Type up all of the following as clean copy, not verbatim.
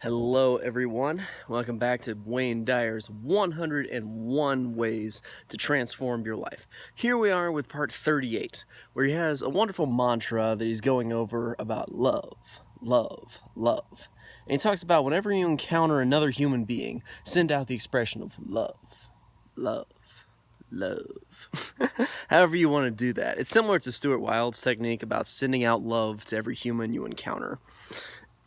Hello everyone, welcome back to Wayne Dyer's 101 Ways to Transform Your Life. Here we are with part 38, where he has a wonderful mantra that he's going over about love, love, love. And he talks about whenever you encounter another human being, send out the expression of love, love, love. However you want to do that. It's similar to Stuart Wilde's technique about sending out love to every human you encounter.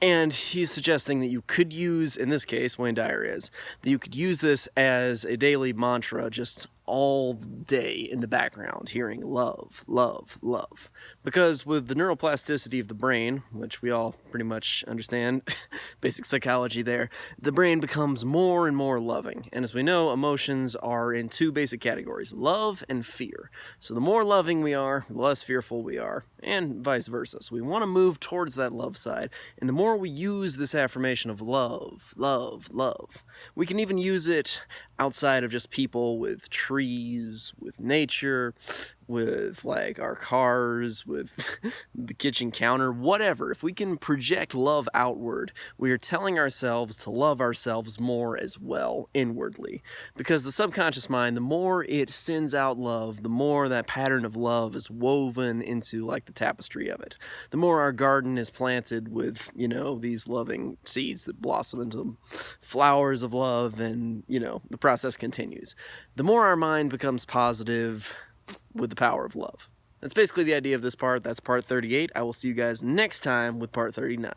And he's suggesting that you could use, in this case, Wayne Dyer is, that you could use this as a daily mantra just all day in the background, hearing love, love, love. Because with the neuroplasticity of the brain, which we all pretty much understand, basic psychology there, the brain becomes more and more loving. And as we know, emotions are in two basic categories, love and fear. So the more loving we are, the less fearful we are, and vice versa. So we want to move towards that love side. And the more we use this affirmation of love, love, love, we can even use it outside of just people, with trees, with nature, with like our cars, with the kitchen counter, whatever. If we can project love outward, we are telling ourselves to love ourselves more as well inwardly. Because the subconscious mind, the more it sends out love, the more that pattern of love is woven into like the tapestry of it. The more our garden is planted with, these loving seeds that blossom into flowers of love, and, the process continues. The more our mind becomes positive with the power of love. That's basically the idea of this part. That's part 38. I will see you guys next time with part 39.